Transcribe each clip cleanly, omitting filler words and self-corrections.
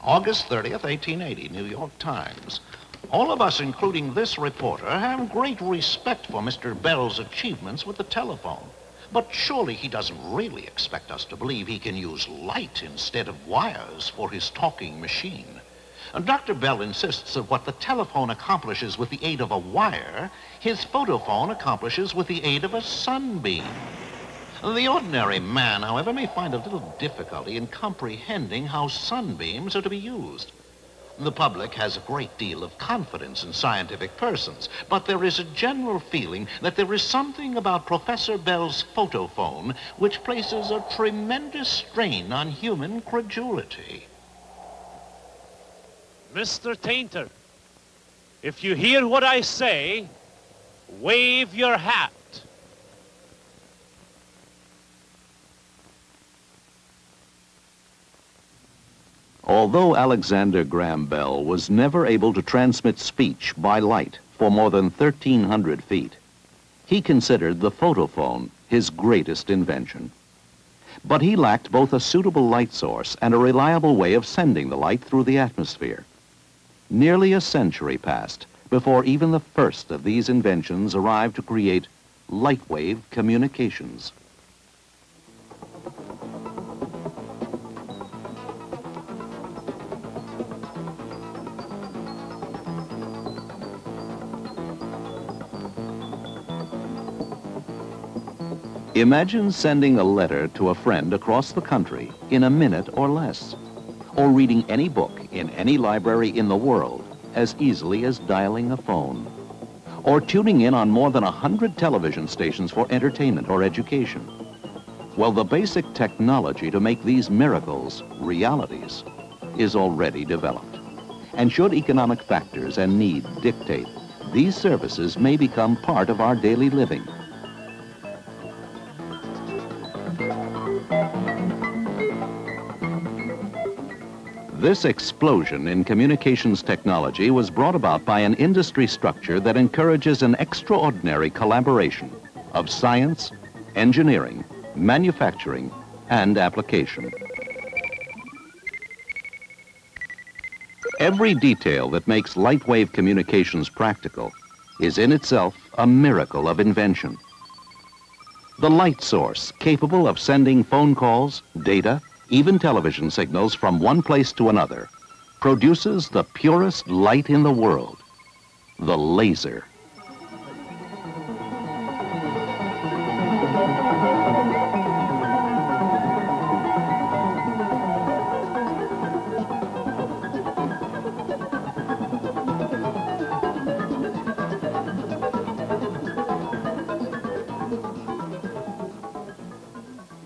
August 30th, 1880, New York Times. All of us, including this reporter, have great respect for Mr. Bell's achievements with the telephone. But surely he doesn't really expect us to believe he can use light instead of wires for his talking machine. Dr. Bell insists that what the telephone accomplishes with the aid of a wire, his photophone accomplishes with the aid of a sunbeam. The ordinary man, however, may find a little difficulty in comprehending how sunbeams are to be used. The public has a great deal of confidence in scientific persons, but there is a general feeling that there is something about Professor Bell's photophone which places a tremendous strain on human credulity. Mr. Tainter, if you hear what I say, wave your hat. Although Alexander Graham Bell was never able to transmit speech by light for more than 1,300 feet, he considered the photophone his greatest invention. But he lacked both a suitable light source and a reliable way of sending the light through the atmosphere. Nearly a century passed before even the first of these inventions arrived to create lightwave communications. Imagine sending a letter to a friend across the country in a minute or less, or reading any book in any library in the world as easily as dialing a phone, or tuning in on more than 100 television stations for entertainment or education. Well, the basic technology to make these miracles realities is already developed. And should economic factors and need dictate, these services may become part of our daily living. This explosion in communications technology was brought about by an industry structure that encourages an extraordinary collaboration of science, engineering, manufacturing, and application. Every detail that makes lightwave communications practical is in itself a miracle of invention. The light source capable of sending phone calls, data, even television signals from one place to another, produces the purest light in the world, the laser.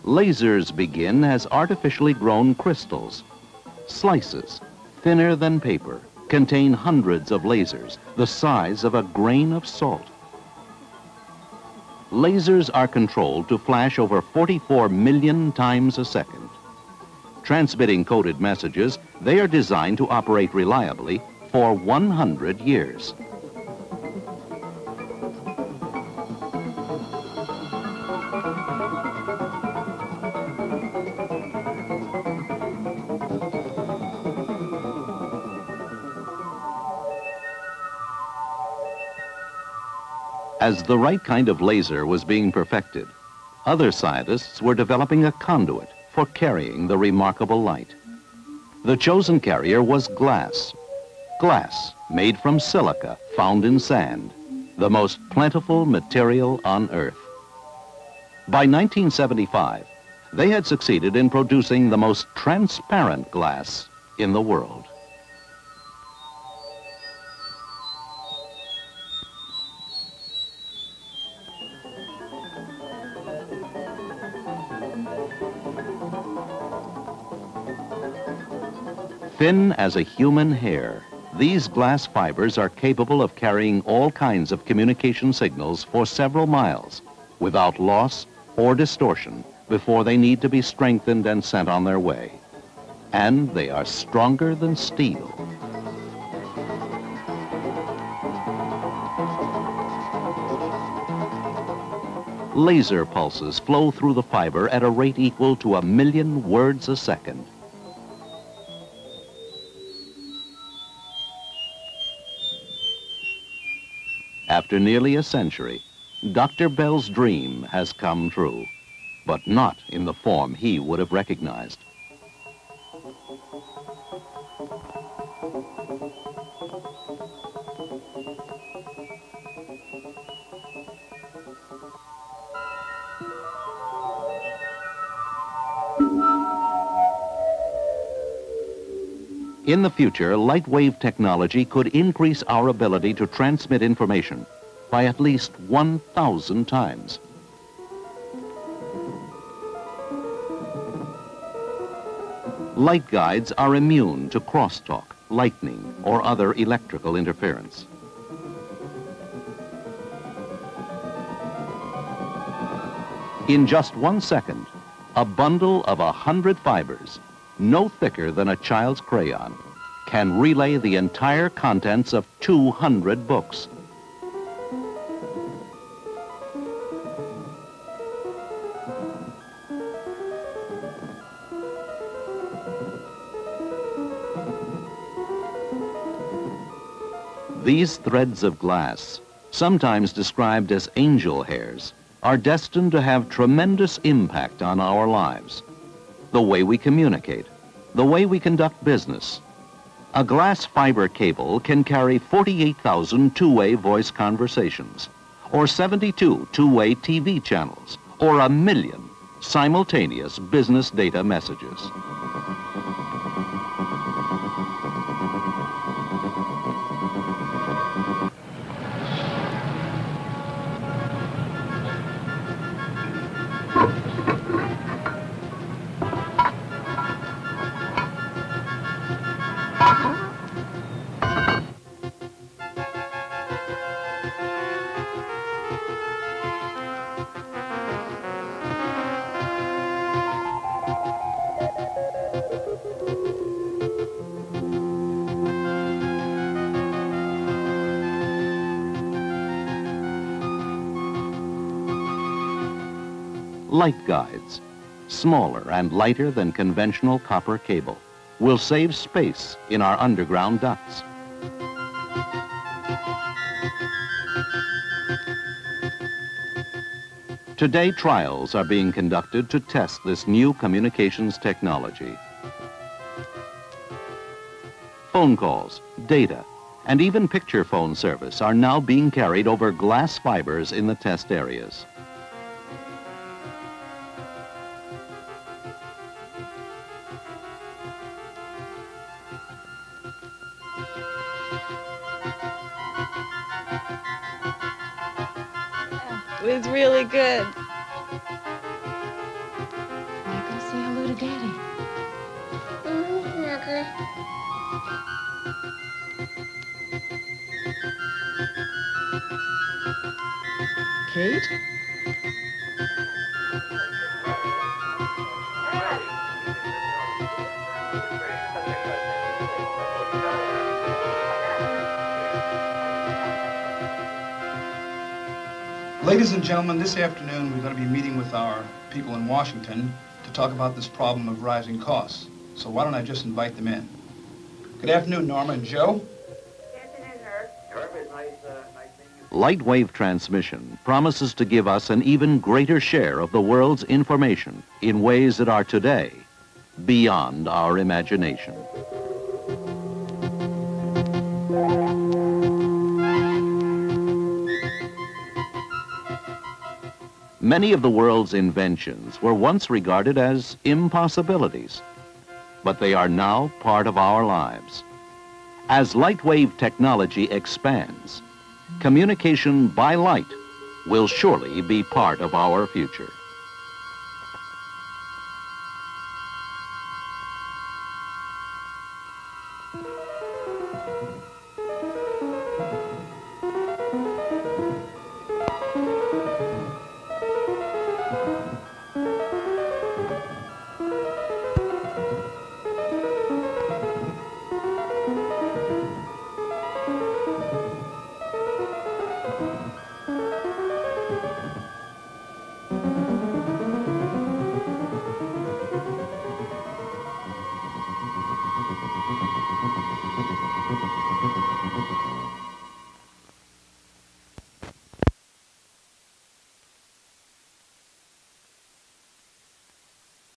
Lasers begin as artificially grown crystals. Slices, thinner than paper, contain hundreds of lasers, the size of a grain of salt. Lasers are controlled to flash over 44 million times a second. Transmitting coded messages, they are designed to operate reliably for 100 years. As the right kind of laser was being perfected, other scientists were developing a conduit for carrying the remarkable light. The chosen carrier was glass. Glass made from silica found in sand, the most plentiful material on Earth. By 1975, they had succeeded in producing the most transparent glass in the world. Thin as a human hair, these glass fibers are capable of carrying all kinds of communication signals for several miles without loss or distortion before they need to be strengthened and sent on their way. And they are stronger than steel. Laser pulses flow through the fiber at a rate equal to 1 million words a second. After nearly a century, Dr. Bell's dream has come true, but not in the form he would have recognized. In the future, lightwave technology could increase our ability to transmit information by at least 1,000 times. Light guides are immune to crosstalk, lightning, or other electrical interference. In just 1 second, a bundle of 100 fibers, no thicker than a child's crayon, can relay the entire contents of 200 books. These threads of glass, sometimes described as angel hairs, are destined to have tremendous impact on our lives. The way we communicate, the way we conduct business. A glass fiber cable can carry 48,000 two-way voice conversations, or 72 two-way TV channels, or 1 million simultaneous business data messages. Light guides, smaller and lighter than conventional copper cable, will save space in our underground ducts. Today, trials are being conducted to test this new communications technology. Phone calls, data, and even picture phone service are now being carried over glass fibers in the test areas. It was really good. Wanna go say hello to Daddy? Okay. Kate? Ladies and gentlemen, this afternoon we're going to be meeting with our people in Washington to talk about this problem of rising costs. So why don't I just invite them in? Good afternoon, Norma and Joe. Good afternoon, Herb. Herb, it's nice meeting you. Lightwave transmission promises to give us an even greater share of the world's information in ways that are today beyond our imagination. Many of the world's inventions were once regarded as impossibilities, but they are now part of our lives. As lightwave technology expands, communication by light will surely be part of our future.